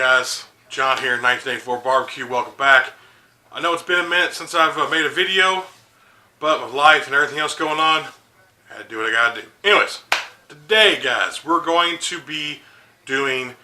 guys? John here, 1984 Barbecue. Welcome back. I know it's been a minute since I've made a video, but with life and everything else going on, I had to do what I gotta do. Anyways, today, guys, we're going to be doing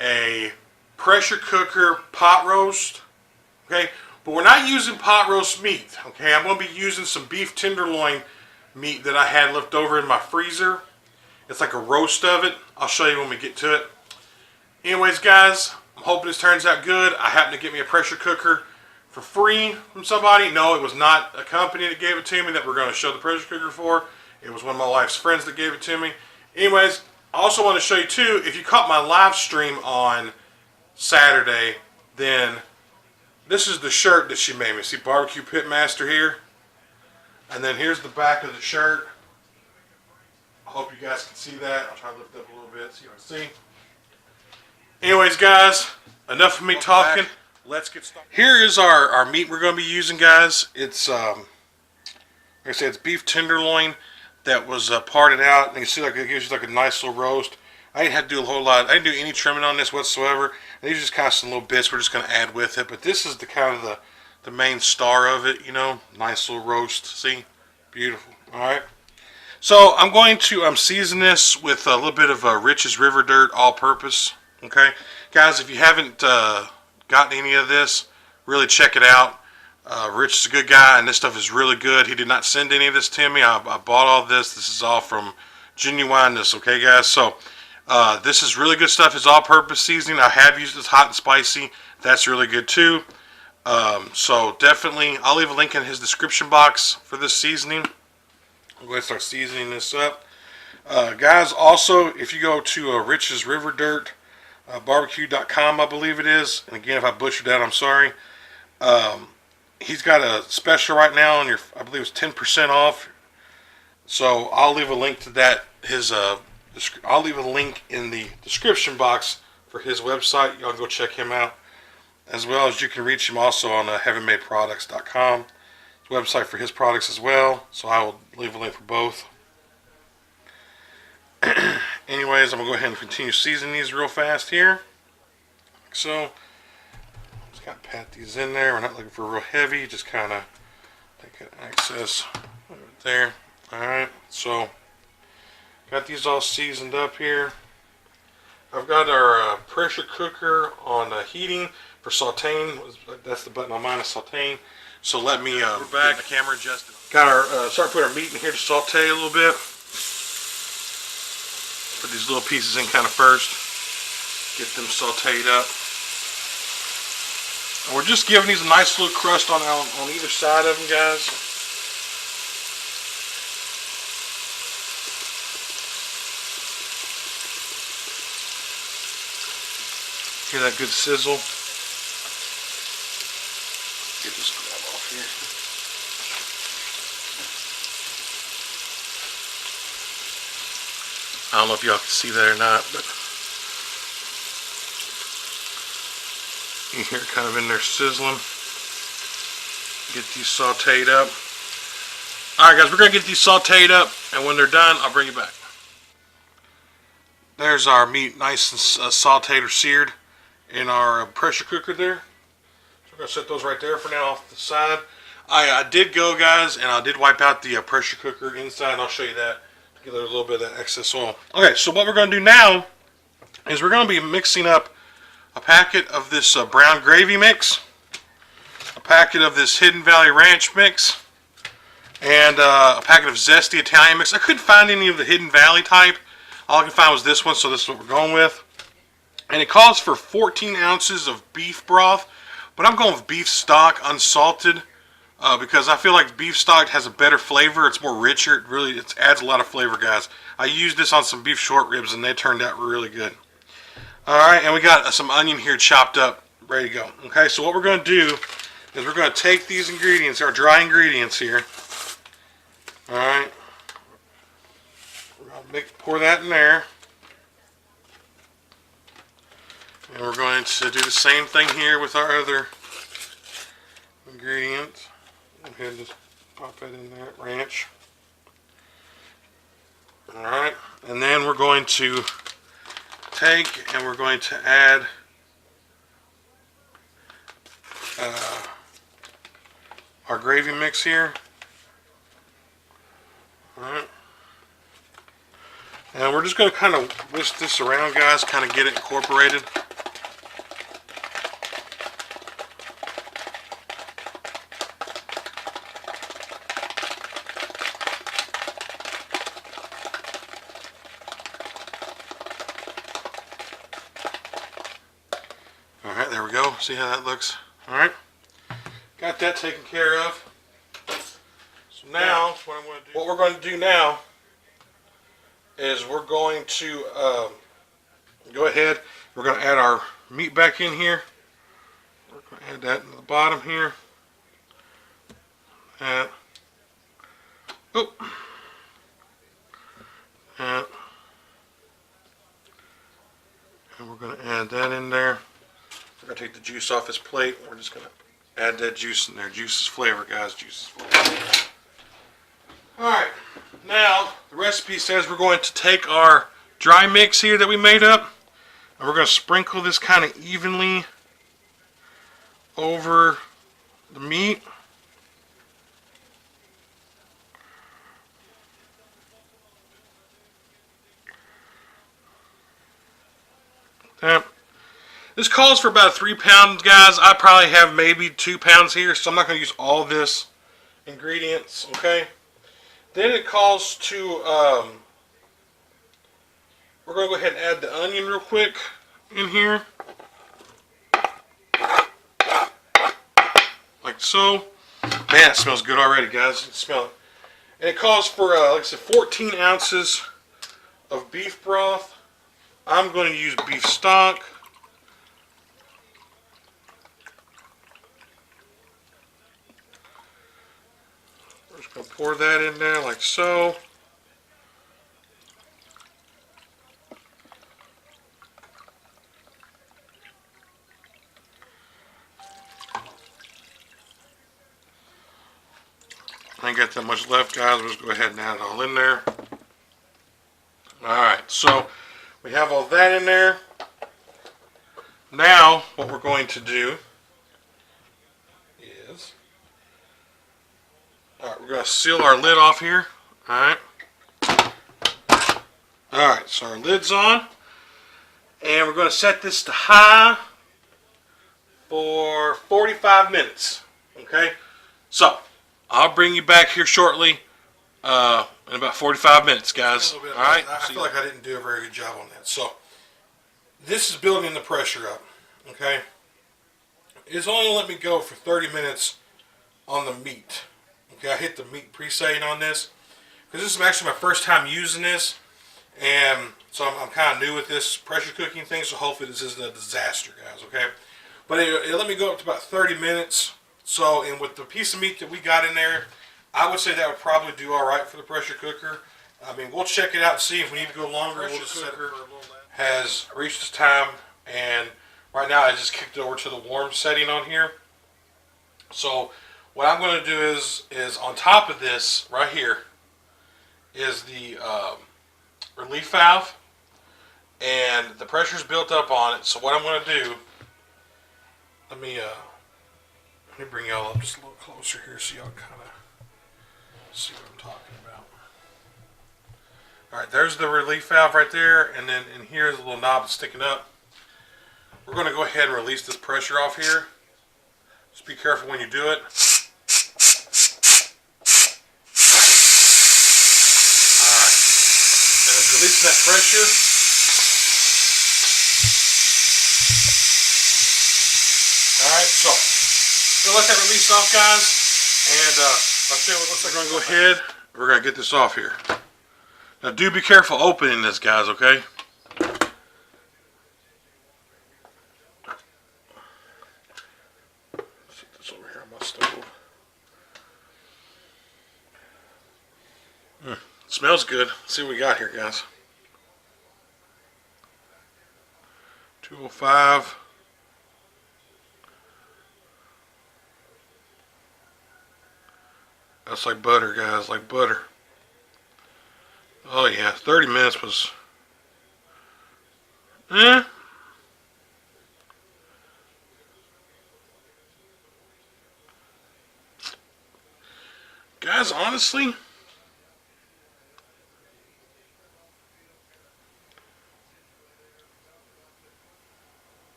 a pressure cooker pot roast. Okay, but we're not using pot roast meat. Okay, I'm going to be using some beef tenderloin meat that I had left over in my freezer. It's like a roast of it. I'll show you when we get to it. Anyways, guys, I'm hoping this turns out good. I happened to get me a pressure cooker for free from somebody. No, it was not a company that gave it to me that we're going to show the pressure cooker for. It was one of my wife's friends that gave it to me. Anyways, I also want to show you too, if you caught my live stream on Saturday, then this is the shirt that she made me. See, Barbecue Pitmaster here. And then here's the back of the shirt. I hope you guys can see that. I'll try to lift it up a little bit so you can see. Anyways, guys, enough of me talking. Let's get started. Here is our meat we're going to be using, guys. It's, like I said, it's beef tenderloin that was parted out. And you can see like it gives you like a nice little roast. I didn't have to do a whole lot. I didn't do any trimming on this whatsoever. These are just kind of some little bits we're just going to add with it. But this is the kind of the main star of it, you know. Nice little roast. See? Beautiful. Alright. So I'm going to season this with a little bit of Rich's River Dirt all-purpose. Okay, guys, if you haven't gotten any of this, really check it out. Rich is a good guy, and this stuff is really good. He did not send any of this to me. I bought all this. This is all from genuineness, okay, guys? So this is really good stuff. It's all-purpose seasoning. I have used this hot and spicy. That's really good, too. So definitely, I'll leave a link in his description box for this seasoning. I'm going to start seasoning this up. Guys, also, if you go to Rich's River Dirt, barbecue.com, I believe it is. And again, if I butchered that, I'm sorry. He's got a special right now on your, I believe it's 10% off. So I'll leave a link to that. I'll leave a link in the description box for his website. Y'all go check him out. As well as you can reach him also on heavenmadeproducts.com. It's a website for his products as well. So I will leave a link for both. Anyways, I'm going to go ahead and continue seasoning these real fast here. Like so. Just kind of pat these in there. We're not looking for real heavy. Just kind of take that excess right there. Alright, so got these all seasoned up here. I've got our pressure cooker on heating for sauteing. That's the button on mine is sauteing. So let me we're back. Get the camera adjusted. Got our start putting our meat in here to saute a little bit. Put these little pieces in kind of first. Get them sauteed up. And we're just giving these a nice little crust on either side of them, guys. Hear that good sizzle? Get this grab off here. I don't know if y'all can see that or not, but you hear it kind of in there sizzling. Get these sauteed up. Alright, guys, we're going to get these sauteed up, and when they're done, I'll bring you back. There's our meat nice and sauteed or seared in our pressure cooker there. So we're going to set those right there for now off the side. I did go, guys, and I did wipe out the pressure cooker inside. I'll show you that. Get a little bit of that excess oil. Okay, so what we're going to do now is we're going to be mixing up a packet of this brown gravy mix, a packet of this Hidden Valley Ranch mix, and a packet of Zesty Italian mix. I couldn't find any of the Hidden Valley type. All I could find was this one, so this is what we're going with. And it calls for 14 ounces of beef broth, but I'm going with beef stock, unsalted. Because I feel like beef stock has a better flavor. It's more richer. It adds a lot of flavor, guys. I used this on some beef short ribs, and they turned out really good. Alright, and we got some onion here chopped up, ready to go. Okay, so what we're going to do is we're going to take these ingredients, our dry ingredients here. Alright. We're going to pour that in there. And we're going to do the same thing here with our other ingredients. Go ahead and just pop that in there, ranch. Alright, and then we're going to take and we're going to add our gravy mix here. Alright. And we're just going to kind of whisk this around, guys, kind of get it incorporated. Alright, there we go. See how that looks? Alright. Got that taken care of. So now, what we're going to do now is we're going to go ahead. We're going to add our meat back in here. We're going to add that in the bottom here. And, oh. And we're going to add that in there. We're going to take the juice off this plate. We're just going to add that juice in there. Juice is flavor, guys. Juice is flavor. Alright, now the recipe says we're going to take our dry mix here that we made up, and we're going to sprinkle this kind of evenly over the meat. This calls for about 3 pounds, guys. I probably have maybe 2 pounds here, so I'm not going to use all this ingredients, okay? Then it calls to, we're going to go ahead and add the onion real quick in here. Like so. Man, it smells good already, guys. You can smell it. And it calls for, like I said, 14 ounces of beef broth. I'm going to use beef stock. We're just going to pour that in there like so. I ain't got that much left, guys. We'll just go ahead and add it all in there. Alright, so we have all that in there. Now, what we're going to do is, alright, we're going to seal our lid off here. Alright. Alright, so our lid's on. And we're going to set this to high for 45 minutes. Okay? So, I'll bring you back here shortly in about 45 minutes, guys. Alright? I feel like I didn't do a very good job on that. So, this is building the pressure up. Okay? It's only going to let me go for 30 minutes on the meat. Okay, I hit the meat presetting on this. Because this is actually my first time using this. And so I'm kind of new with this pressure cooking thing. So, hopefully this isn't a disaster, guys. Okay? But it let me go up to about 30 minutes. So, and with the piece of meat that we got in there, I would say that would probably do all right for the pressure cooker. I mean, we'll check it out and see if we need to go longer. The pressure cooker has reached its time, and right now I just kicked it over to the warm setting on here. So, what I'm going to do is on top of this right here is the relief valve, and the pressure's built up on it. So, what I'm going to do, let me bring y'all up just a little closer here so y'all kind of see what I'm talking about. Alright, there's the relief valve right there, and then in here is a little knob sticking up. We're going to go ahead and release this pressure off here. Just be careful when you do it. Alright, and it's releasing that pressure. Alright, so we'll let that release off, guys, and I'll show you what it looks like. We're going to go ahead, we're going to get this off here. Now do be careful opening this, guys, okay? Set this over here on my stove. Smells good. Let's see what we got here, guys. 205. That's like butter, guys, like butter. Oh yeah, 30 minutes was, honestly, I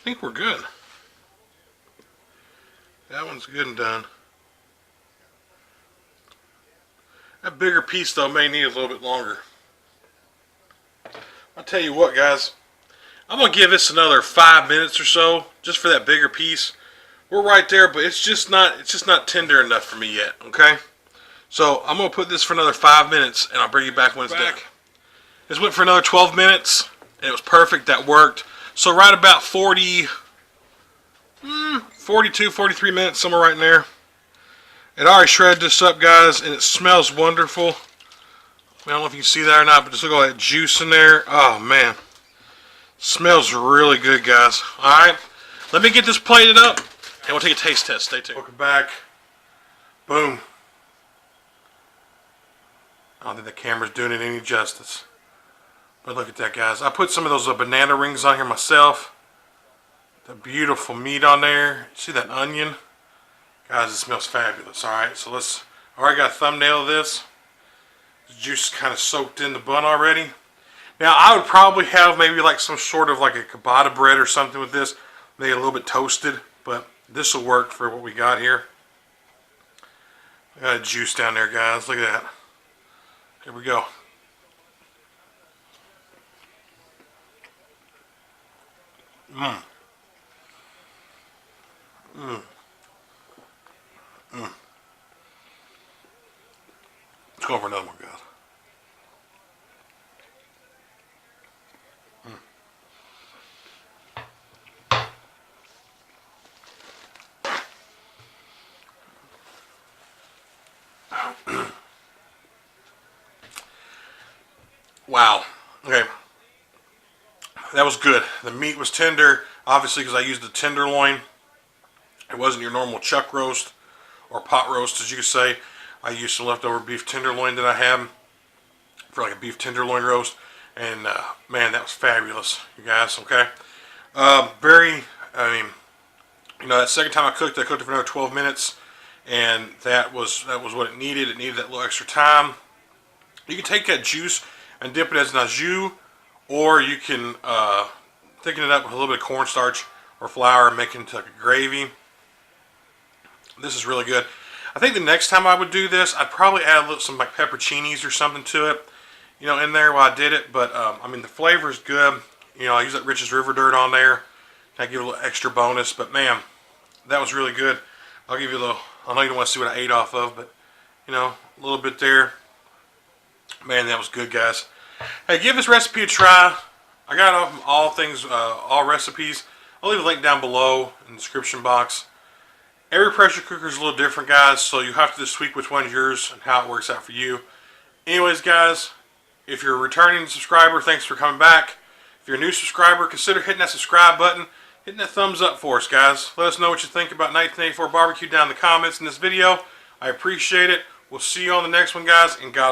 think we're good. That one's good and done. That bigger piece, though, may need a little bit longer. I'll tell you what, guys. I'm going to give this another 5 minutes or so, just for that bigger piece. We're right there, but it's just not tender enough for me yet, okay? So I'm going to put this for another 5 minutes, and I'll bring you back when it's done. This went for another 12 minutes, and it was perfect. That worked. So right about 42, 43 minutes, somewhere right in there. It already shredded this up, guys, and it smells wonderful. I don't know if you can see that or not, but just look at all that juice in there. Oh, man. Smells really good, guys. Alright, let me get this plated up, and we'll take a taste test. Stay tuned. Welcome back. Boom. I don't think the camera's doing it any justice. But look at that, guys. I put some of those banana rings on here myself. The beautiful meat on there. See that onion? Guys, it smells fabulous. Alright, so let's... Alright, got a thumbnail of this. The juice is kind of soaked in the bun already. Now, I would probably have maybe like some sort of like a ciabatta bread or something with this. Maybe a little bit toasted, but this will work for what we got here. Got a juice down there, guys. Look at that. Here we go. Mmm. Mmm. Mmm. Let's go for another one, guys. Wow. Okay. That was good. The meat was tender, obviously, because I used the tenderloin. It wasn't your normal chuck roast or pot roast, as you could say. I used some leftover beef tenderloin that I had for like a beef tenderloin roast. And, man, that was fabulous, you guys, okay? That second time I cooked it for another 12 minutes. And that was what it needed. It needed that little extra time. You can take that juice and dip it as an au jus, or you can thicken it up with a little bit of cornstarch or flour and make it into like a gravy. This is really good. I think the next time I would do this, I'd probably add some like pepperoncinis or something to it, in there while I did it. But the flavor is good. I use that Rich's River Dirt on there. I give it a little extra bonus. But man, that was really good. I'll give you a little. I know you don't want to see what I ate off of, but a little bit there. Man, that was good, guys. Hey, give this recipe a try. I got all recipes. I'll leave a link down below in the description box. Every pressure cooker is a little different, guys, so you have to just tweak which one's yours and how it works out for you. Anyways, guys, if you're a returning subscriber, thanks for coming back. If you're a new subscriber, consider hitting that subscribe button, hitting that thumbs up for us, guys. Let us know what you think about 1984 barbecue down in the comments in this video. I appreciate it. We'll see you on the next one, guys, and God bless.